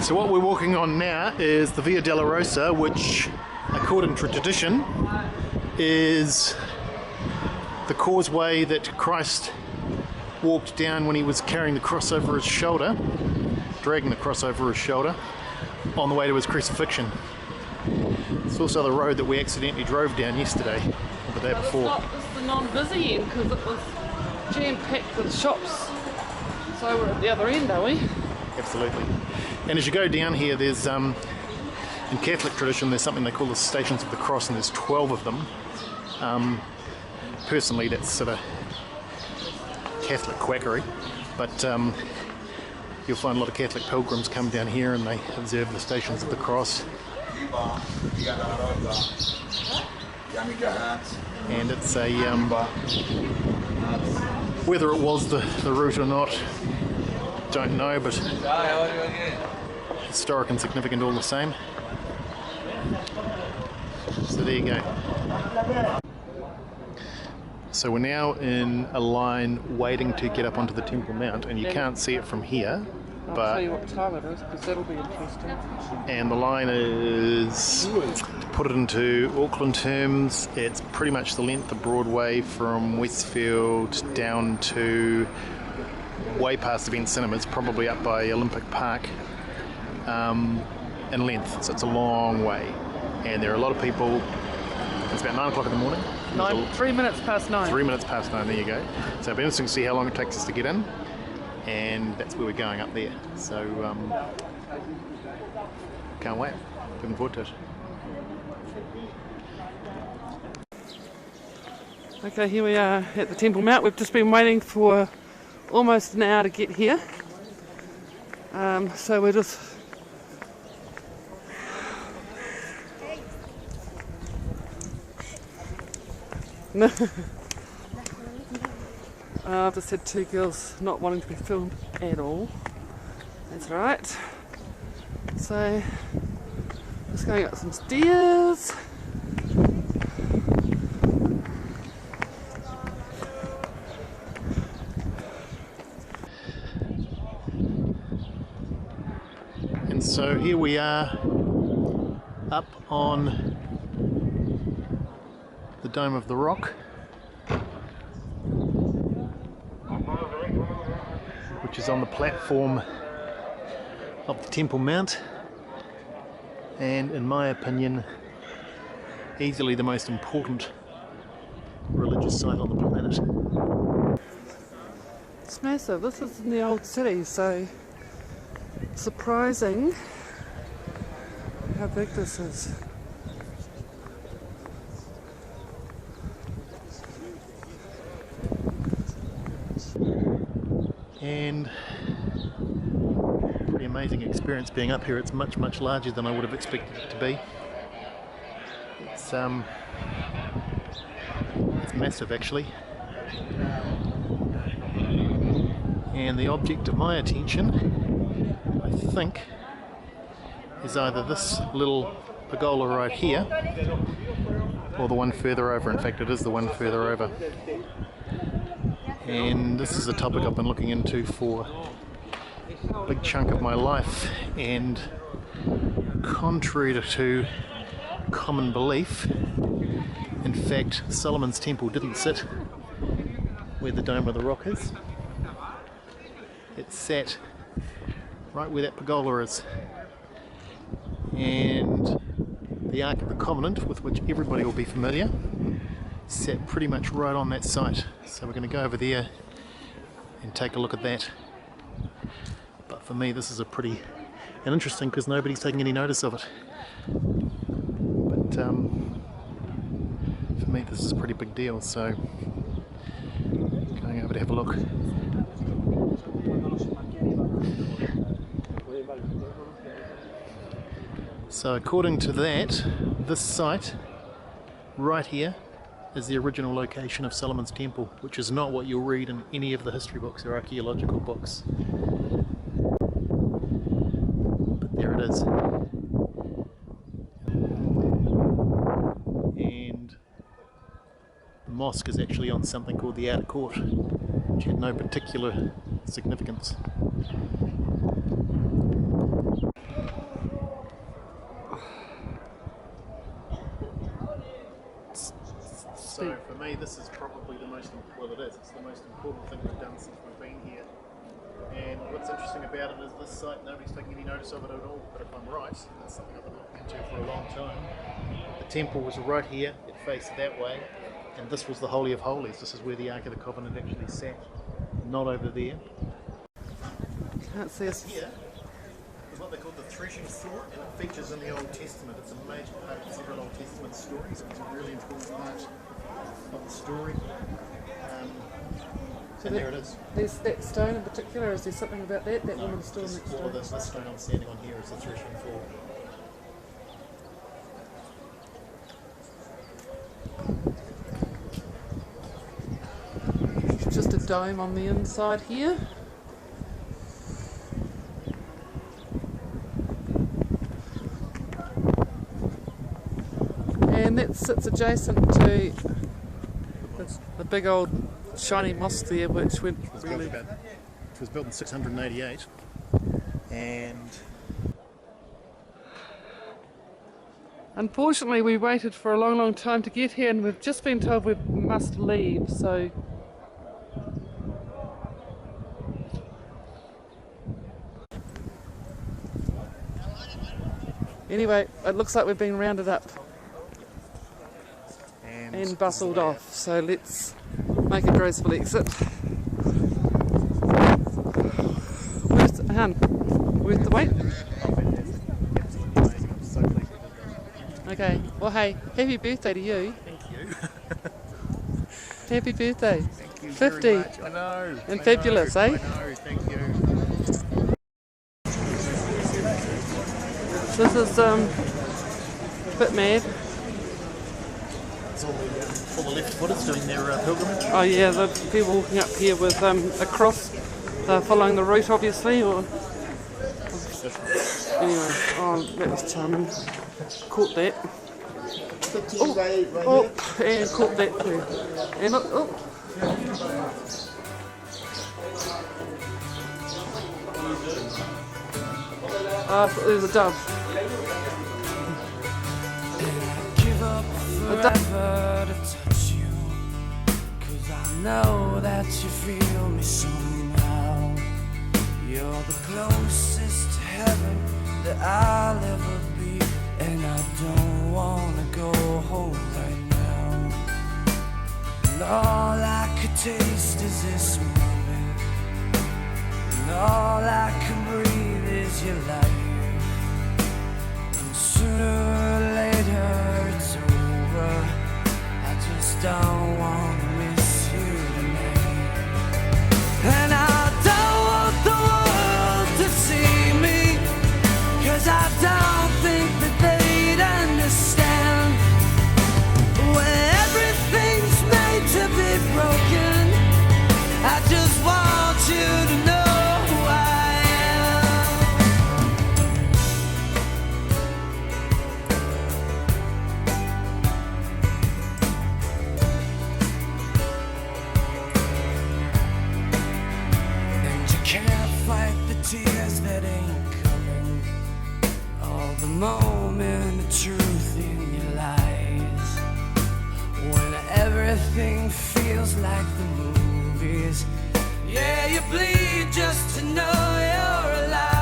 So what we're walking on now is the Via Dolorosa, which, according to tradition, is the causeway that Christ walked down when he was carrying the cross over his shoulder, dragging the cross over his shoulder, on the way to his crucifixion. It's also the road that we accidentally drove down yesterday, or the day before. It's the non-busy end because it was jam-packed with shops. So we're at the other end, are we? Absolutely. And as you go down here, there's, in Catholic tradition, there's something they call the Stations of the Cross, and there's 12 of them. Personally, that's sort of Catholic quackery, but you'll find a lot of Catholic pilgrims come down here and they observe the Stations of the Cross. And it's a, whether it was the route or not, don't know, but historic and significant all the same. So there you go. So we're now in a line waiting to get up onto the Temple Mount, and you can't see it from here, I'll but tell you what time it is because that'll be interesting. and the line is, to put it into Auckland terms, it's pretty much the length of Broadway from Westfield down to way past Event Cinemas, probably up by Olympic Park, in length, so it's a long way, and there are a lot of people. It's about 9 o'clock in the morning. 3 minutes past 9. 3 minutes past 9, there you go. So it'll be interesting to see how long it takes us to get in, and that's where we're going, up there. So can't wait, looking forward to it. Okay, here we are at the Temple Mount. We've just been waiting for almost an hour to get here. So we're just I've just had two girls not wanting to be filmed at all. That's right. So just going up some stairs. And so here we are up on the Dome of the Rock, which is on the platform of the Temple Mount, and in my opinion easily the most important religious site on the planet. It's massive. This is in the old city, so surprising how big this is. And pretty amazing experience being up here. It's much, much larger than I would have expected it to be. It's massive actually. And the object of my attention, I think, is either this little pergola right here or the one further over. In fact, it is the one further over. And this is a topic I've been looking into for a big chunk of my life, and contrary to common belief, in fact Solomon's Temple didn't sit where the Dome of the Rock is. It sat right where that pergola is, and the Ark of the Covenant, with which everybody will be familiar, sat pretty much right on that site. So we're going to go over there and take a look at that. But for me this is and interesting because nobody's taking any notice of it. But for me this is a pretty big deal, so going over to have a look. So according to that, this site right here is the original location of Solomon's Temple, which is not what you'll read in any of the history books or archaeological books. But there it is. And the mosque is actually on something called the Outer Court, which had no particular significance. So for me, this is probably the most, well it is, it's the most important thing we've done since we've been here. And what's interesting about it is this site, nobody's taking any notice of it at all, but if I'm right, that's something I've been looking into for a long time. The temple was right here, it faced that way, and this was the Holy of Holies. This is where the Ark of the Covenant actually sat, not over there. Can't see us. Here is what they call the threshing floor, and it features in the Old Testament. It's a major part of several Old Testament stories, so it's a really important part of the story. So there it is. There's that stone in particular, is there something about that? That woman's still Just next all to of this stone I'm standing on here is the threshing floor. Just a dome on the inside here. And that sits adjacent to the big old shiny mosque there, which went really... It was built in 688, and Unfortunately, we waited for a long time to get here, and we've just been told we must leave, so... Anyway, it looks like we've been rounded up and bustled off, so let's make a graceful exit. Worth the wait? Okay, well hey, happy birthday to you. Thank you. Happy birthday. Thank you 50. very much. I know. And fabulous, eh? I know, thank you. This is a bit mad. It's all the left-footers doing their pilgrimage. Oh yeah, the people walking up here with a cross. They're following the route obviously, or... Anyway, oh that was charming. Caught that. Oh, and caught that too. And look, oh. There's a dove. Give up forever to touch you, 'cause I know that you feel me somehow. You're the closest to heaven that I'll ever be, and I don't wanna go home right now. And all I could taste is this moment, and all I can breathe is your life. And sooner or later it's over, I just don't wanna miss you tonight. And I don't want the world to see me, 'cause I don't think that they'd understand. When everything's made to be broken, I just want you to know who I am. And you can't fight the tears that ain't coming, all the moment of truth in your lies. When everything feels like the movies, yeah, you bleed just to know you're alive.